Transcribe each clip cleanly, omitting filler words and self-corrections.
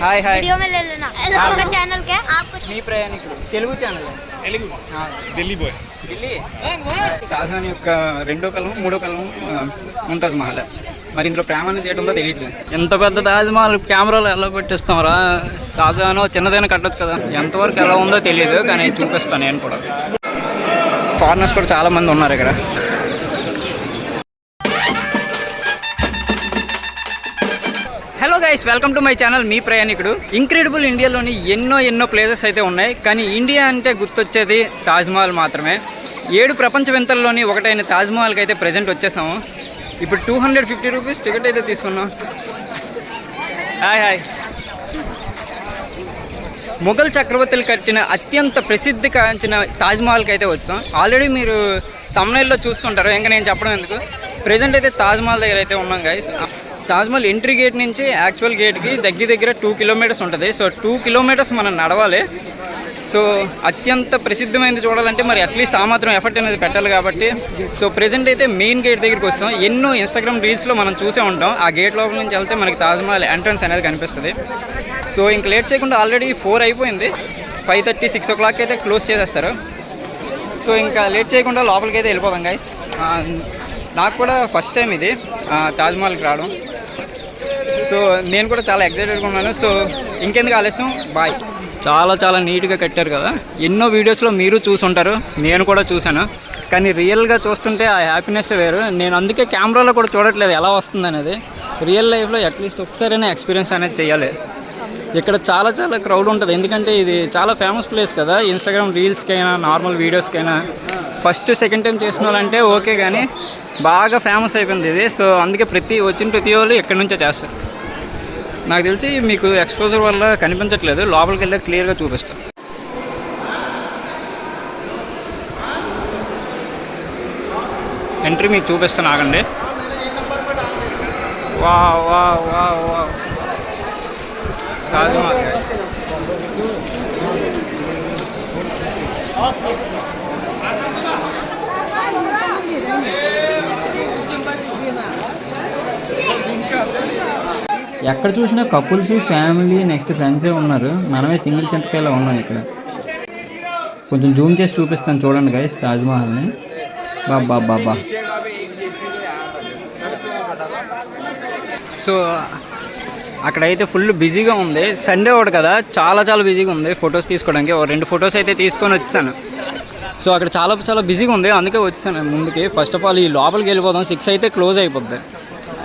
हाय हाय video में ले लेना। आपका चैनल क्या है? आपको మీ ప్రయాణికుడు తెలుగు ఛానల్ తెలుగు ఢిల్లీ బాయ్. ఢిల్లీ షాజహాన్ యొక్క రెండో కలం మూడో కలం ముంతాజ్ మహల్. మరి ఇందులో ప్రేమ అనేది ఏంటో తెలియట్లేదు. ఎంత పెద్ద తాజ్ మహల్ కెమెరాలో ఎలా పెట్టిస్తాంరా? షాజహాన్ చిన్నదైనా కట్టొచ్చు కదా. ఎంతవరకు ఎలా ఉందో తెలియదు కానీ చూపిస్తాను నేను కూడా. ఫారినర్స్ కూడా చాలా మంది ఉన్నారు ఇక్కడ. Hello guys, welcome to my channel మీ ప్రయాణికుడు. ఇంక్రెడిబుల్ ఇండియాలోని ఎన్నో ప్లేసెస్ అయితే ఉన్నాయి, కానీ ఇండియా అంటే గుర్తొచ్చేది తాజ్మహల్ మాత్రమే. 7 ప్రపంచ వింతల్లోని ఒకటైన తాజ్మహల్కి అయితే ప్రజెంట్ వచ్చేసాము. ఇప్పుడు 250 రూపీస్ టికెట్ అయితే తీసుకున్నాం. Hi hi. మొఘల్ చక్రవర్తులు కట్టిన అత్యంత ప్రసిద్ధి కాంచిన తాజ్మహల్కి అయితే వచ్చాం. ఆల్రెడీ మీరు తమిళనాడులో చూస్తుంటారు, ఇంకా నేను చెప్పడం ఎందుకు. ప్రజెంట్ అయితే తాజ్మహల్ దగ్గర అయితే ఉన్నాం గైస్. తాజ్మహల్ ఎంట్రీ గేట్ నుంచి యాక్చువల్ గేట్కి దగ్గర 2 కిలోమీటర్స్ ఉంటుంది. సో 2 కిలోమీటర్స్ మనం నడవాలి. సో అత్యంత ప్రసిద్ధమైనది చూడాలంటే మరి అట్లీస్ట్ ఆ మాత్రం ఎఫర్ట్ అనేది పెట్టాలి కాబట్టి సో ప్రజెంట్ అయితే మెయిన్ గేట్ దగ్గరికి వస్తాం. ఎన్నో ఇన్స్టాగ్రామ్ రీల్స్లో మనం చూసే ఉంటాం. ఆ గేట్ లోపల నుంచి వెళ్తే మనకి తాజ్మహల్ ఎంట్రన్స్ అనేది కనిపిస్తుంది. సో ఇంక లేట్ చేయకుండా ఆల్రెడీ 4 అయిపోయింది. 5:30, 6 o'clock అయితే క్లోజ్ చేసేస్తారు. సో ఇంకా లేట్ చేయకుండా లోపలికి అయితే వెళ్ళిపోదాం గైస్. నాకు కూడా ఫస్ట్ టైం ఇది తాజ్మహల్కి రావడం. సో నేను కూడా చాలా ఎక్సైటెడ్గా ఉన్నాను. సో ఇంకెందుకు ఆలస్యం, బాయ్. చాలా నీట్గా కట్టారు కదా. ఎన్నో వీడియోస్లో మీరు చూసుంటారు, నేను కూడా చూశాను. కానీ రియల్గా చూస్తుంటే ఆ హ్యాపీనెస్ వేరు. నేను అందుకే కెమెరాలో కూడా చూడట్లేదు ఎలా వస్తుంది అనేది. రియల్ లైఫ్లో అట్లీస్ట్ ఒకసారైనా ఎక్స్పీరియన్స్ అనేది చేయాలి. ఇక్కడ చాలా క్రౌడ్ ఉంటుంది, ఎందుకంటే ఇది చాలా ఫేమస్ ప్లేస్ కదా. ఇన్స్టాగ్రామ్ రీల్స్కైనా నార్మల్ వీడియోస్కైనా ఫస్ట్ సెకండ్ టైం చేసిన వాళ్ళంటే ఓకే, కానీ బాగా ఫేమస్ అయిపోయింది ఇది. సో అందుకే ప్రతి వాళ్ళు ఎక్కడి నుంచే చేస్తారు. నాకు తెలిసి మీకు ఎక్స్పోజర్ వల్ల కనిపించట్లేదు, లోపలికి వెళ్ళి క్లియర్గా చూపిస్తాను. ఎంట్రీ మీకు చూపిస్తాను, ఆగండి. వా వా వా వా తాజ్మహల్. ఎక్కడ చూసినా కపుల్స్, ఫ్యామిలీ, నెక్స్ట్ ఫ్రెండ్సే ఉన్నారు. మనమే సింగిల్ చింతకాయలో ఉన్నాం ఇక్కడ. కొంచెం జూమ్ చేసి చూపిస్తాను చూడండి గైస్ తాజ్మహల్ని. బాబా. సో అక్కడైతే ఫుల్ బిజీగా ఉంది. సండే ఒకటి కదా, చాలా బిజీగా ఉంది ఫొటోస్ తీసుకోవడానికి. 2 ఫొటోస్ అయితే తీసుకొని వచ్చేసాను. సో అక్కడ చాలా బిజీగా ఉంది, అందుకే వచ్చేసాను ముందుకి. ఫస్ట్ ఆఫ్ ఆల్ ఈ లోపలికి వెళ్ళిపోదాం. 6 అయితే క్లోజ్ అయిపోద్ది.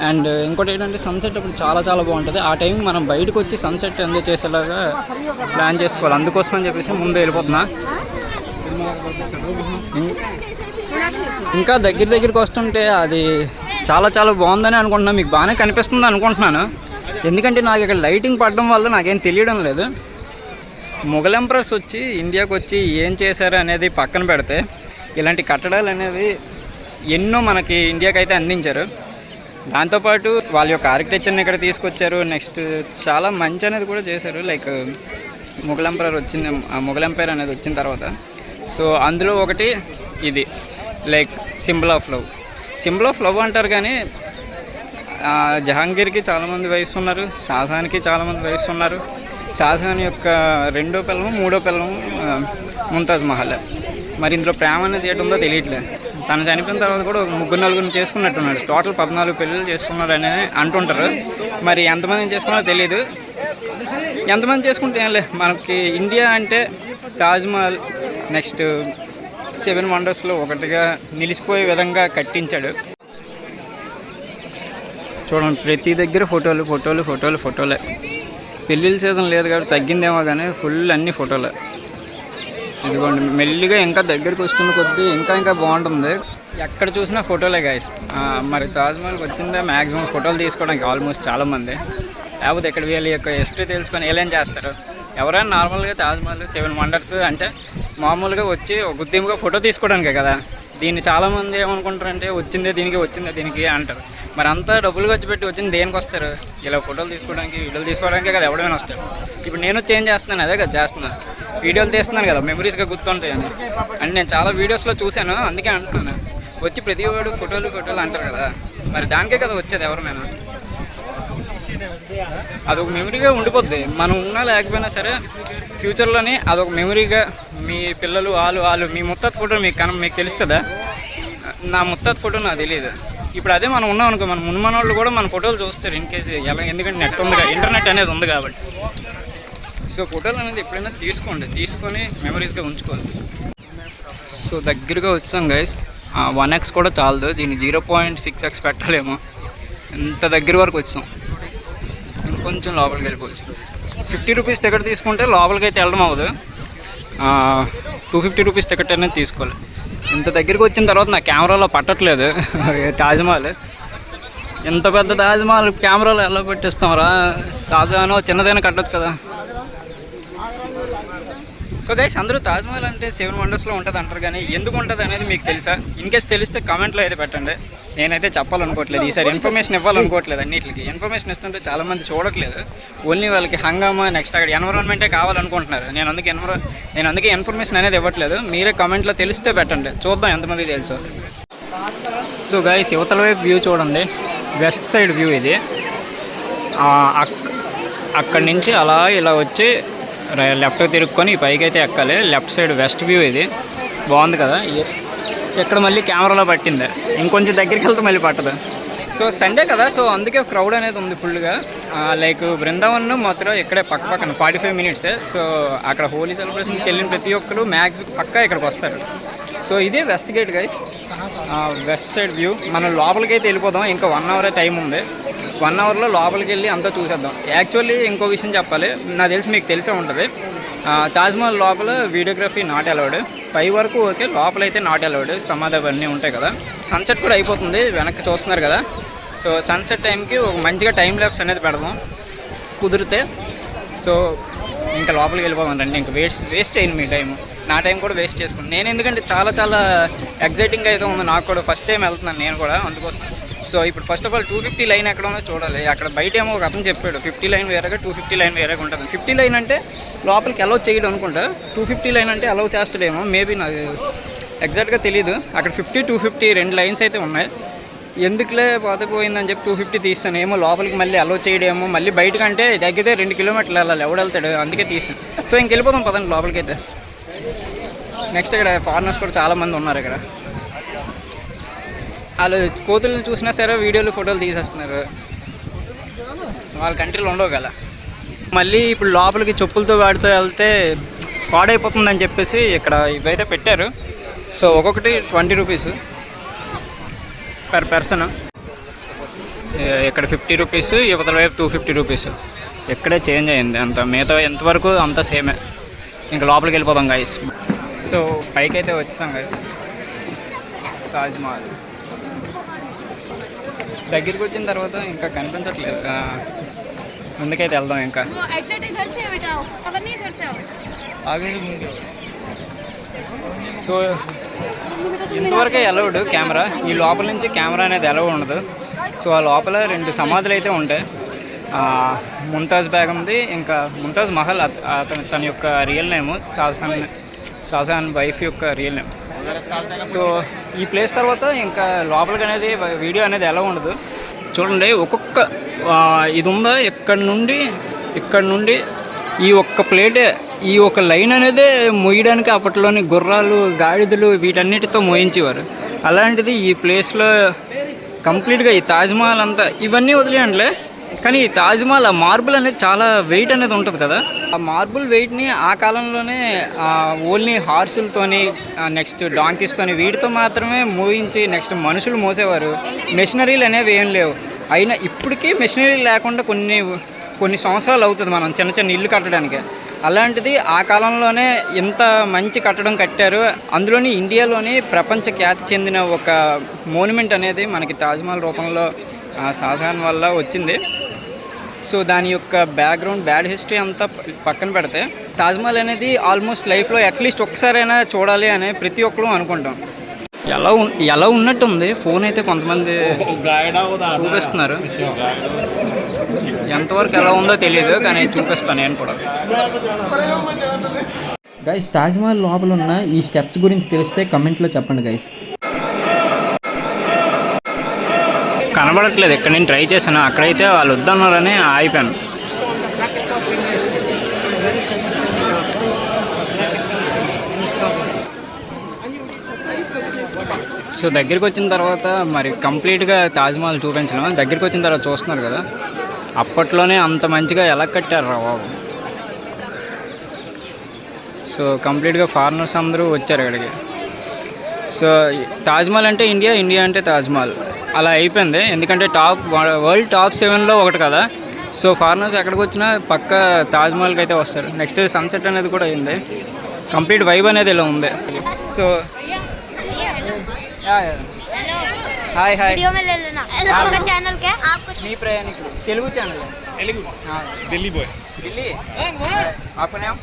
అండ్ ఇంకోటి ఏంటంటే సన్సెట్ అప్పుడు చాలా బాగుంటుంది. ఆ టైం మనం బయటకు వచ్చి సన్సెట్ ఎంజాయ్ చేసేలాగా ప్లాన్ చేసుకోవాలి. అందుకోసం అని చెప్పేసి ముందు వెళ్ళిపోతున్నా. ఇంకా దగ్గరికి వస్తుంటే అది చాలా బాగుందని అనుకుంటున్నాను. మీకు బాగానే కనిపిస్తుంది అనుకుంటున్నాను, ఎందుకంటే నాకు ఇక్కడ లైటింగ్ పడడం వల్ల నాకేం తెలియడం లేదు. మొఘల్ ఎంపరర్స్ వచ్చి ఇండియాకి వచ్చి ఏం చేశారు అనేది పక్కన పెడితే ఇలాంటి కట్టడాలు అనేవి ఎన్నో మనకి ఇండియాకి అయితే అందించారు. దాంతోపాటు వాళ్ళ యొక్క ఆర్కిటెక్చర్ని ఇక్కడ తీసుకొచ్చారు. నెక్స్ట్ చాలా మంచి అనేది కూడా చేశారు. లైక్ మొఘల్ ఎంపరర్ వచ్చింది, మొఘల్ ఎంపైర్ అనేది వచ్చిన తర్వాత సో అందులో ఒకటి ఇది లైక్ సింబల్ ఆఫ్ లవ్ అంటారు. కానీ జహాంగీర్కి చాలామంది వైఫ్స్ ఉన్నారు, షాజహాన్కి చాలామంది వైఫ్స్ ఉన్నారు. షాజహాన్ యొక్క రెండో పిల్లము మూడో పిల్లము ముంతాజ్ మహల్. మరి ఇందులో ప్రేమ అనేది ఏంటుందో తెలియట్లేదు. తను చనిపోయిన తర్వాత కూడా 3-4 చేసుకున్నట్టున్నాడు. టోటల్ 14 పెళ్ళిళ్ళు చేసుకున్నాడు అని అంటుంటారు. మరి ఎంతమందిని చేసుకున్నారో తెలియదు. ఎంతమంది చేసుకుంటే ఏం లేదు, మనకి ఇండియా అంటే తాజ్మహల్ నెక్స్ట్ 7 వండర్స్లో ఒకటిగా నిలిచిపోయే విధంగా కట్టించాడు. చూడండి, ప్రతి దగ్గర ఫోటోలే. పెళ్ళిళ్ళ సీజన్ లేదు కాబట్టి తగ్గిందేమో, కానీ ఫుల్ అన్ని ఫోటోలే. ఇదిగోండి, మెల్లిగా ఇంకా దగ్గరికి వస్తున్న కొద్దీ ఇంకా బాగుంటుంది. ఎక్కడ చూసినా ఫోటోలే గైస్. మరి తాజ్మహల్కి వచ్చిందే మ్యాక్సిమం ఫోటోలు తీసుకోవడానికి ఆల్మోస్ట్ చాలామంది. లేకపోతే ఇక్కడ వీళ్ళ యొక్క హిస్టరీ తెలుసుకొని ఏం చేస్తారు. ఎవరైనా నార్మల్గా తాజ్మహల్ 7 వండర్స్ అంటే మామూలుగా వచ్చి ఒక ఉద్యమంగా ఫోటో తీసుకోవడానికే కదా. దీన్ని చాలామంది ఏమనుకుంటారంటే వచ్చిందే దీనికి అంటారు. మరి అంతా డబ్బులు ఖర్చు పెట్టి వచ్చింది దేనికి వస్తారు? ఇలా ఫోటోలు తీసుకోవడానికి, వీడియోలు తీసుకోవడానికే కదా ఎవడైనా వస్తారు. ఇప్పుడు నేను చేంజ్ చేస్తున్నాను, అదే కదా చేస్తున్నాను. వీడియోలు తీస్తున్నాను కదా, మెమరీస్గా గుర్తుంటాయని. అంటే నేను చాలా వీడియోస్లో చూశాను, అందుకే అంటున్నాను. వచ్చి ప్రతి వాడు ఫోటోలు అంటారు కదా, మరి దానికే కదా వచ్చేది ఎవరైనా. అదొక మెమరీగా ఉండిపోద్ది. మనం ఉన్నా లేకపోయినా సరే ఫ్యూచర్లోని అదొక మెమరీగా మీ పిల్లలు వాళ్ళు మీ ముత్తాత ఫోటో మీకు తెలుస్తుందా? నా ముత్తాత ఫోటో నాకు తెలియదు. ఇప్పుడు అదే మనం ఉన్నాం అనుకో, మన మున్మన వాళ్ళు కూడా మన ఫోటోలు చూస్తారు ఇన్ కేసు ఎలా, ఎందుకంటే నెట్ ఉంది, ఇంటర్నెట్ అనేది ఉంది కాబట్టి. సో ఫోటోలు అనేది ఎప్పుడైనా తీసుకొని మెమరీస్గా ఉంచుకోవాలి. సో దగ్గరగా వచ్చాం గైస్. 1x కూడా చాలదు, దీన్ని 0.6x పెట్టాలేమో. ఇంత దగ్గర వరకు వచ్చాం. ఇంకొంచెం లోపలికి వెళ్ళిపోవచ్చు. 50 రూపీస్ టికెట్ తీసుకుంటే లోపలికి అయితే వెళ్ళడం అవ్వదు. 250 రూపీస్ టికెట్ అనేది తీసుకోవాలి. ఇంత దగ్గరికి వచ్చిన తర్వాత నా కెమెరాలో పట్టట్లేదు తాజ్మహల్. ఎంత పెద్ద తాజ్మహల్ కెమెరాలో ఎలా పెట్టిస్తాంరా? షాజహాన్ చిన్నదైనా కట్టొచ్చు కదా. సో గైస్, అందరూ తాజ్మహల్ అంటే 7 వండర్స్లో ఉంటుంది అంటారు, కానీ ఎందుకు ఉంటుంది అనేది మీకు తెలుసా? ఇన్కేస్ తెలిస్తే కామెంట్లో అయితే పెట్టండి. నేనైతే చెప్పాలనుకోవట్లేదు, ఈసారి ఇన్ఫర్మేషన్ ఇవ్వాలనుకోవట్లేదు. అన్నిటికి ఇన్ఫర్మేషన్ ఇస్తుంటే చాలామంది చూడట్లేదు. ఓన్లీ వాళ్ళకి హంగామా, నెక్స్ట్ అక్కడ ఎన్విరాన్మెంటే కావాలనుకుంటున్నారు. నేను అందుకే ఇన్ఫర్మేషన్ అనేది ఇవ్వట్లేదు. మీరే కామెంట్లో తెలిస్తే పెట్టండి, చూద్దాం ఎంతమంది తెలుసు. సో గైస్, యువతల వైపు వ్యూ చూడండి, వెస్ట్ సైడ్ వ్యూ ఇది. అక్కడి నుంచి అలా ఇలా వచ్చి లెఫ్ట్ తిరుక్కొని పైకి అయితే ఎక్కాలి. లెఫ్ట్ సైడ్ వెస్ట్ వ్యూ ఇది. బాగుంది కదా. ఇక్కడ మళ్ళీ కెమెరాలో పట్టింది, ఇంకొంచెం దగ్గరికి వెళ్తే మళ్ళీ పట్టదు. సో సండే కదా, సో అందుకే క్రౌడ్ అనేది ఉంది ఫుల్గా. లైక్ బృందావన్, మథుర ఇక్కడే పక్కన 45 మినిట్స్. సో అక్కడ హోలీ సెలబ్రేషన్స్కి వెళ్ళిన ప్రతి ఒక్కరు పక్కా ఇక్కడికి వస్తారు. సో ఇదే west gate guys, west side view. మనం లోపలికి అయితే వెళ్ళిపోదాం, ఇంకా 1 అవర్ టైం ఉంది. 1 అవర్లో లోపలికి వెళ్ళి అంతా చూసేద్దాం. యాక్చువల్లీ ఇంకో విషయం చెప్పాలి, నాకు తెలిసి మీకు తెలిసే ఉంటుంది, తాజ్మహల్ లోపల వీడియోగ్రఫీ నాట్ అలౌడ్. పై వరకు ఓకే, లోపలైతే నాట్ అలౌడ్. సమాధి అవన్నీ ఉంటాయి కదా. సన్సెట్ కూడా అయిపోతుంది, వెనక్కి చూస్తున్నారు కదా. సో సన్సెట్ టైంకి ఒక మంచిగా టైం ల్యాప్స్ అనేది పెడదాం కుదిరితే. సో ఇంకా లోపలికి వెళ్ళిపోదాం రండి. ఇంకా వేస్ట్ చేయండి మీ టైం, నా టైం కూడా వేస్ట్ చేసుకుని. నేను ఎందుకంటే చాలా ఎగ్జైటింగ్ అయితే ఉంది నాకు కూడా. ఫస్ట్ టైం వెళ్తున్నాను నేను కూడా, అందుకోసం. సో ఇప్పుడు ఫస్ట్ ఆఫ్ ఆల్ 250 లైన్ ఎక్కడ ఉందో చూడాలి. అక్కడ బయట ఏమో ఒక అతను చెప్పాడు 50 లైన్ వేరేగా 250 లైన్ వేరేగా ఉంటుంది. 50 లైన్ అంటే లోపలికి అలౌ చేయడం అనుకుంటా, 250 లైన్ అంటే అలౌ చేస్తాడేమో, మేబీ నాకు ఎగ్జాక్ట్గా తెలీదు. అక్కడ 50, 250 2 లైన్స్ అయితే ఉన్నాయి. ఎందుకులే పోయిందని చెప్పి 250 తీస్తాను. ఏమో లోపలికి మళ్ళీ అలౌ చేయడేమో, మళ్ళీ బయటకంటే తగ్గితే 2 కిలోమీటర్లు వెళ్ళాలి, ఎవడు వెళ్తాడు, అందుకే తీస్తాను. సో ఇంకెళ్ళిపోతాం పదండి లోపలికి అయితే. నెక్స్ట్ ఇక్కడ ఫారినర్స్ కూడా చాలామంది ఉన్నారు. ఇక్కడ వాళ్ళు కోతులు చూసినా సరే వీడియోలు ఫోటోలు తీసేస్తున్నారు, వాళ్ళ కంట్రీలో ఉండవు కదా. మళ్ళీ ఇప్పుడు లోపలికి చెప్పులతో వాడితో వెళ్తే పాడైపోతుందని చెప్పేసి ఇక్కడ ఇవైతే పెట్టారు. సో ఒక్కొక్కటి 20 రూపీస్ పర్ పర్సన్. ఇక్కడ 50 రూపీస్, యువతల వైపు 250 రూపీస్. ఇక్కడే చేంజ్ అయింది అంత, మిగతా ఎంతవరకు అంతా సేమే. ఇంకా లోపలికి వెళ్ళిపోదాం గైస్. సో పైకి అయితే వచ్చాం గైస్, తాజ్మహల్ దగ్గరికి వచ్చిన తర్వాత ఇంకా కనిపించట్లేదు, ముందుకైతే వెళ్దాం. ఇంకా సో ఇంతవరకే అలౌడ్ కెమెరా, ఈ లోపల నుంచి కెమెరా అనేది అలౌడ్ ఉండదు. సో ఆ లోపల 2 సమాధులు అయితే ఉంటాయి. ముంతాజ్ బేగంది, ఇంకా ముంతాజ్ మహల్ తన యొక్క రియల్ నేమ్, షాజహాన్ వైఫ్ యొక్క రియల్ నేమ్. సో ఈ ప్లేస్ తర్వాత ఇంకా లోపలికి అనేది వీడియో అనేది ఎలా ఉండదు. చూడండి ఒక్కొక్క ఇది ఉందా, ఇక్కడ నుండి ఈ ఒక్క ప్లేటే, ఈ ఒక లైన్ అనేదే మోయడానికి అప్పట్లోని గుర్రాలు, గాడిదలు వీటన్నిటితో మోయించేవారు. అలాంటిది ఈ ప్లేస్లో కంప్లీట్గా ఈ తాజ్మహల్ అంతా ఇవన్నీ వదిలేయండిలే, కానీ ఈ తాజ్మహల్ ఆ మార్బుల్ అనేది చాలా వెయిట్ అనేది ఉంటుంది కదా. ఆ మార్బుల్ వెయిట్ని ఆ కాలంలోనే ఓన్లీ హార్సులతోని, నెక్స్ట్ డాంకీస్తోని, వీటితో మాత్రమే మోయించి నెక్స్ట్ మనుషులు మోసేవారు. మెషినరీలు అనేవి ఏం లేవు. అయినా ఇప్పటికీ మెషినరీలు లేకుండా కొన్ని సంవత్సరాలు అవుతుంది మనం చిన్న ఇల్లు కట్టడానికి. అలాంటిది ఆ కాలంలోనే ఇంత మంచి కట్టడం కట్టారు. అందులోని ఇండియాలోని ప్రపంచ ఖ్యాతి చెందిన ఒక మోన్యుమెంట్ అనేది మనకి తాజ్మహల్ రూపంలో షాజహాన్ వల్ల వచ్చింది. సో దాని యొక్క బ్యాక్గ్రౌండ్, బ్యాడ్ హిస్టరీ అంతా పక్కన పెడితే తాజ్మహల్ అనేది ఆల్మోస్ట్ లైఫ్లో అట్లీస్ట్ ఒక్కసారైనా చూడాలి అని ప్రతి ఒక్కరు అనుకుంటాం. ఎలా ఉన్నట్టుంది. ఫోన్ అయితే కొంతమంది చూపిస్తున్నారు, ఎంతవరకు ఎలా ఉందో తెలియదు, కానీ చూపిస్తాను నేను కూడా. గైస్, తాజ్మహల్ లోపల ఉన్న ఈ స్టెప్స్ గురించి తెలిస్తే కమెంట్లో చెప్పండి గైస్. కనబడట్లేదు. ఇక్కడ నేను ట్రై చేశాను, అక్కడైతే వాళ్ళు వద్దన్నారని ఆగిపోయాను. సో దగ్గరికి వచ్చిన తర్వాత మరి కంప్లీట్గా తాజ్మహల్ చూపించడం, దగ్గరికి వచ్చిన తర్వాత చూస్తున్నారు కదా, అప్పట్లోనే అంత మంచిగా ఎలా కట్టారు రా బాబు. సో కంప్లీట్గా ఫారినర్స్ అందరూ వచ్చారు ఇక్కడికి. సో తాజ్మహల్ అంటే ఇండియా, ఇండియా అంటే తాజ్మహల్ అలా అయిపోయింది. ఎందుకంటే వరల్డ్ టాప్ 7లో ఒకటి కదా. సో ఫారినర్స్ ఎక్కడికి వచ్చినా పక్క తాజ్మహల్కి అయితే వస్తారు. నెక్స్ట్ సన్సెట్ అనేది కూడా అయింది. కంప్లీట్ వైబ్ అనేది ఇలా ఉంది. So hello hi hi, video में ले लेना। आपका चैनल क्या है? आपको మీ ప్రయాణికుడు తెలుగు ఛానల్ तेलुगु दिल्ली बॉय ఢిల్లీ. आपका नाम?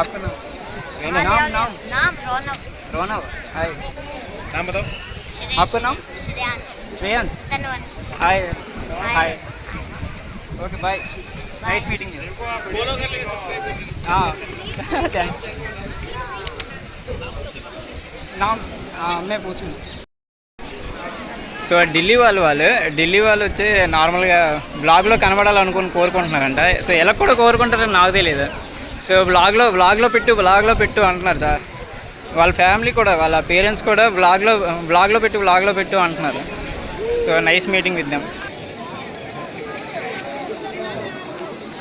आपका नाम? नाम नाम रौनक रोनक. हाय, नाम बताओ। आपका नाम? श्रेयांश श्रेयांश. तनवन hi hi, okay bye, nice meeting you. Follow कर लेंगे, सब्सक्राइब कर लेंगे। हाँ थैंक. नाम मैं पूछूँ. సో ఢిల్లీ వాళ్ళు వచ్చి నార్మల్గా బ్లాగ్లో కనబడాలనుకుని కోరుకుంటున్నారంట. సో ఎలా కూడా కోరుకుంటారని నాకు తెలియదు. సో బ్లాగ్లో పెట్టు అంటున్నారు సార్. వాళ్ళ ఫ్యామిలీ కూడా, వాళ్ళ పేరెంట్స్ కూడా బ్లాగ్లో పెట్టు అంటున్నారు. So nice meeting with them.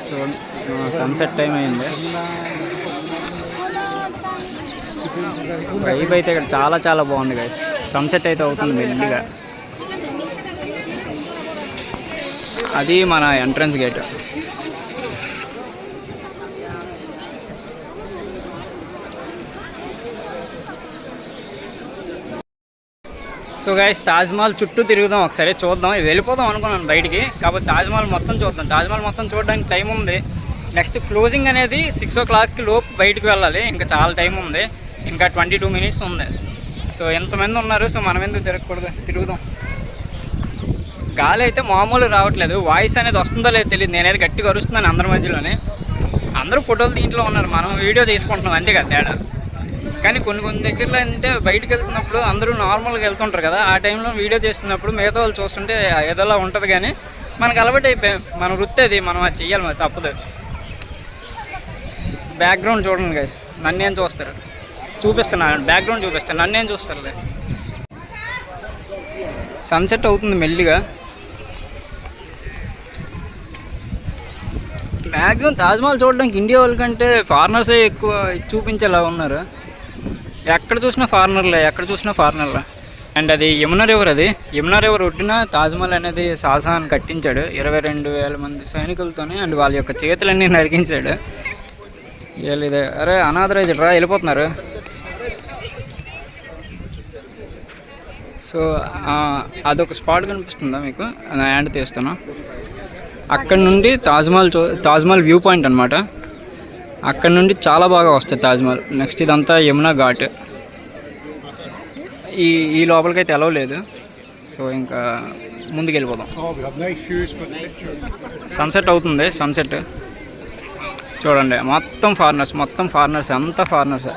So sunset time అయింది. వైబ్ అయితే ఇక్కడ చాలా బాగుంది గైస్. సన్సెట్ అయితే అవుతుంది మెల్లిగా. అది మన entrance gate. So guys Taj Mahal చుట్టూ తిరుగుదాం, ఒకసారి చూద్దాం. వెళ్ళిపోదాం అనుకున్నాను బయటికి, కాకపోతే తాజ్మహల్ మొత్తం చూద్దాం. తాజ్మహల్ మొత్తం చూడడానికి టైం ఉంది. నెక్స్ట్ క్లోజింగ్ అనేది 6 o'clock లోపు బయటికి వెళ్ళాలి. ఇంకా చాలా టైం ఉంది, ఇంకా 22 minutes ఉంది. సో ఎంతమంది ఉన్నారు, సో మనం ఎందుకు తిరుగుదాం. గాలి అయితే మామూలు రావట్లేదు. వాయిస్ అనేది వస్తుందో లేదో తెలియదు. నేనైతే గట్టిగా అరుస్తున్నాను అందరి మధ్యలోనే. అందరూ ఫోటోలు దీంట్లో ఉన్నారు, మనం వీడియో తీసుకుంటున్నాం అంతే కదా తేడా. కానీ కొన్ని దగ్గరలో అంటే బయటకు వెళ్తున్నప్పుడు అందరూ నార్మల్గా వెళ్తుంటారు కదా, ఆ టైంలో వీడియో చేస్తున్నప్పుడు మిగతా వాళ్ళు చూస్తుంటే ఏదోలా ఉంటుంది. కానీ మనకు అలవాటు అయిపోయాం, మన వృత్తి అది, మనం అది చెయ్యాలి, మరి తప్పదు. బ్యాక్గ్రౌండ్ చూడండి గైస్, నన్నేం చూస్తారు, చూపిస్తున్నాను బ్యాక్గ్రౌండ్ చూపిస్తాను, నన్నేం చూస్తారులే. సన్సెట్ అవుతుంది మెల్లిగా. మ్యాక్సిమం తాజ్మహల్ చూడడానికి ఇండియా వాళ్ళకంటే ఫారినర్సే ఎక్కువ చూపించేలా ఉన్నారు. ఎక్కడ చూసినా ఫారినర్లే. అండ్ అది యమునా రివర్ ఒడ్డున తాజ్మహల్ అనేది షాజహాన్ కట్టించాడు 22,000 మంది సైనికులతోనే. అండ్ వాళ్ళ యొక్క చేతులన్నీ నరికించాడు. ఇదే అరే అనాథరైజ్డ్ రా, వెళ్ళిపోతున్నారు. సో అదొక స్పాట్ కనిపిస్తుందా మీకు, నా హ్యాండ్ తీస్తాను. అక్కడ నుండి తాజ్మహల్ వ్యూ పాయింట్ అనమాట. అక్కడ నుండి చాలా బాగా వస్తుంది తాజ్మహల్. నెక్స్ట్ ఇదంతా యమునా ఘాట్. ఈ లోపలికైతే ఎలవ్ లేదు. సో ఇంకా ముందుకు వెళ్ళిపోదాం. సన్సెట్ అవుతుంది. సన్సెట్ చూడండి, మొత్తం ఫారినర్స్ అంతా ఫారినర్స్.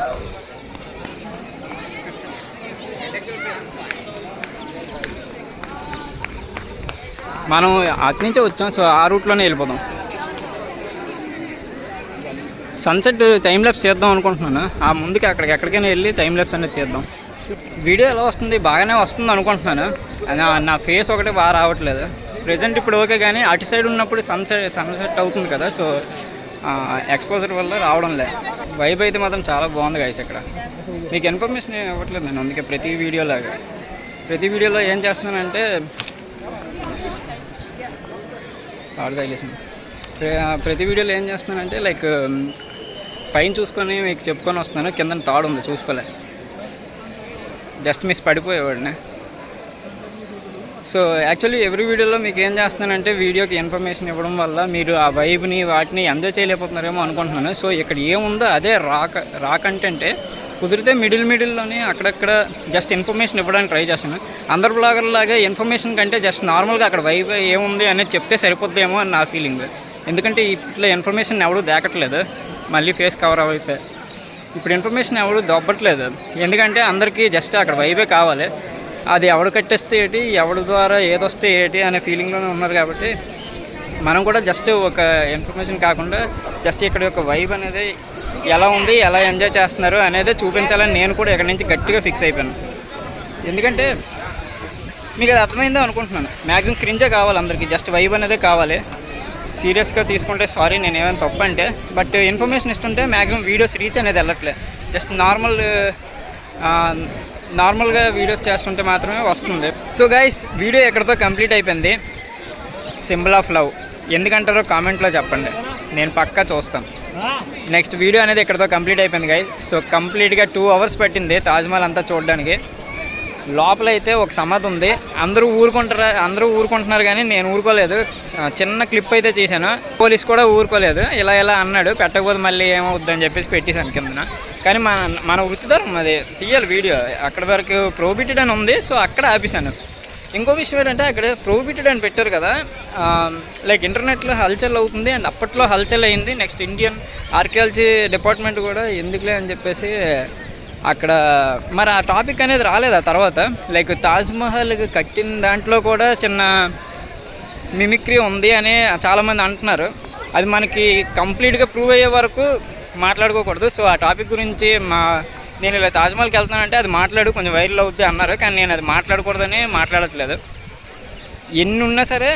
మనం అటు నుంచే వచ్చాం, సో ఆ రూట్లోనే వెళ్ళిపోదాం. సన్సెట్ టైం ల్యాప్స్ చేద్దాం అనుకుంటున్నాను. ఆ ముందుకి ఎక్కడికైనా వెళ్ళి టైం ల్యాప్స్ అనేది తీద్దాం. వీడియో ఎలా వస్తుంది, బాగానే వస్తుంది అనుకుంటున్నాను. నా ఫేస్ ఒకటే బాగా రావట్లేదు ప్రజెంట్ ఇప్పుడు. ఓకే, కానీ అటు సైడ్ ఉన్నప్పుడు సన్సెట్ అవుతుంది కదా, సో ఎక్స్పోజర్ వల్ల రావడం లేదు. వైబ్ అయితే మాత్రం చాలా బాగుంది గైస్. ఇక్కడ మీకు ఇన్ఫర్మేషన్ ఇవ్వట్లేదు నేను, అందుకే ప్రతి వీడియోలో ఏం చేస్తున్నానంటే తాడు తగిలేసింది. ప్రతి వీడియోలో ఏం చేస్తున్నానంటే లైక్ పైన చూసుకొని మీకు చెప్పుకొని వస్తున్నాను, కింద తాడు ఉంది చూసుకోలే, జస్ట్ మిస్ పడిపోయేవాడిని. సో యాక్చువల్లీ ఎవ్రీ వీడియోలో మీకు ఏం చేస్తున్నానంటే వీడియోకి ఇన్ఫర్మేషన్ ఇవ్వడం వల్ల మీరు ఆ వైబ్ని వాటిని ఎంజాయ్ చేయలేకపోతున్నారేమో అనుకుంటున్నాను. సో ఇక్కడ ఏముందో అదే రా కంటెంటే. కుదిరితే మిడిల్లోనే అక్కడక్కడ జస్ట్ ఇన్ఫర్మేషన్ ఇవ్వడానికి ట్రై చేస్తాను. అందరు బ్లాగర్లాగా ఇన్ఫర్మేషన్ కంటే జస్ట్ నార్మల్గా అక్కడ వైబ్ ఏముంది అనేది చెప్తే సరిపోద్దేమో అని నా ఫీలింగ్. ఎందుకంటే ఇట్లా ఇన్ఫర్మేషన్ ఎవరు దాకట్లేదు, మళ్ళీ ఫేస్ కవర్ అయిపోయి ఇప్పుడు ఇన్ఫర్మేషన్ ఎవరు దొబ్బట్లేదు. ఎందుకంటే అందరికీ జస్ట్ అక్కడ వైబే కావాలి. అది ఎవడు కట్టేస్తే ఏంటి, ఎవడి ద్వారా ఏదొస్తే ఏంటి అనే ఫీలింగ్లోనే ఉన్నారు. కాబట్టి మనం కూడా జస్ట్ ఒక ఇన్ఫర్మేషన్ కాకుండా జస్ట్ ఇక్కడ యొక్క వైబ్ అనేది ఎలా ఉంది, ఎలా ఎంజాయ్ చేస్తున్నారు అనేది చూపించాలని నేను కూడా ఇక్కడ నుంచి గట్టిగా ఫిక్స్ అయిపోయాను. ఎందుకంటే మీకు అది అర్థమైందో అనుకుంటున్నాను. మ్యాక్సిమం క్రింజే కావాలి అందరికీ, జస్ట్ వైబ్ అనేది కావాలి. సీరియస్గా తీసుకుంటే సారీ నేను ఏమైనా తప్పు అంటే, బట్ ఇన్ఫర్మేషన్ ఇస్తుంటే మ్యాక్సిమం వీడియోస్ రీచ్ అనేది వెళ్ళట్లేదు. జస్ట్ నార్మల్గా వీడియోస్ చేస్తుంటే మాత్రమే వస్తుంది. సో గైస్, వీడియో ఎక్కడితో కంప్లీట్ అయిపోయింది. సింబల్ ఆఫ్ లవ్ ఎందుకంటారో కామెంట్లో చెప్పండి, నేను పక్కా చూస్తాను. నెక్స్ట్ వీడియో అనేది ఇక్కడితో కంప్లీట్ అయిపోయింది గైస్. సో కంప్లీట్గా 2 hours పట్టింది తాజ్మహల్ అంతా చూడడానికి. లోపల అయితే ఒక సమాధి ఉంది. అందరూ ఊరుకుంటున్నారు కానీ నేను ఊరుకోలేదు. చిన్న క్లిప్ అయితే చేశాను. పోలీస్ కూడా ఊరుకోలేదు. ఇలా అన్నాడు, పెట్టకపోతే మళ్ళీ ఏమవుద్దని చెప్పేసి పెట్టేశాను కిందన. కానీ మన వృత్తిధరం అది తీయాలి వీడియో. అక్కడ వరకు ప్రోహిబిటెడ్ అని ఉంది, సో అక్కడ ఆపేశాను. ఇంకో విషయం ఏంటంటే అక్కడ ప్రోహిబిటెడ్ అని పెట్టారు కదా, లైక్ ఇంటర్నెట్లో హల్చల్ అవుతుంది అండ్ అప్పట్లో హల్చల్ అయింది. నెక్స్ట్ ఇండియన్ ఆర్కియాలజీ డిపార్ట్మెంట్ కూడా ఎందుకులే అని చెప్పేసి అక్కడ మరి ఆ టాపిక్ అనేది రాలేదు. ఆ తర్వాత లైక్ తాజ్మహల్ కట్టిన దాంట్లో కూడా చిన్న మిమిక్రీ ఉంది అని చాలామంది అంటున్నారు. అది మనకి కంప్లీట్గా ప్రూవ్ అయ్యే వరకు మాట్లాడుకోకూడదు. సో ఆ టాపిక్ గురించి నేను ఇలా తాజ్మహల్కి వెళ్తానంటే అది కొంచెం వైరల్ అవుద్ది అన్నారు. కానీ నేను అది మాట్లాడకూడదని మాట్లాడట్లేదు. ఎన్ని ఉన్నా సరే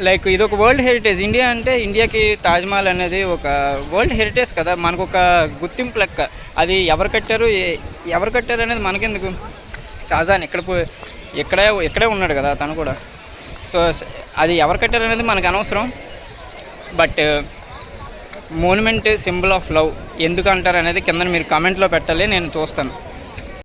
లైక్ ఇది ఒక వరల్డ్ హెరిటేజ్. ఇండియా అంటే ఇండియాకి తాజ్మహల్ అనేది ఒక వరల్డ్ హెరిటేజ్ కదా, మనకు ఒక గుర్తింపు లెక్క. అది ఎవరు కట్టారు అనేది మనకెందుకు. షాజహాన్ ఇక్కడే ఉన్నాడు కదా తను కూడా. సో అది ఎవరు కట్టారు అనేది మనకు అనవసరం. బట్ మోన్యుమెంట్ సింబల్ ఆఫ్ లవ్ ఎందుకు అంటారు అనేది కింద మీరు కామెంట్లో పెట్టాలి, నేను చూస్తాను.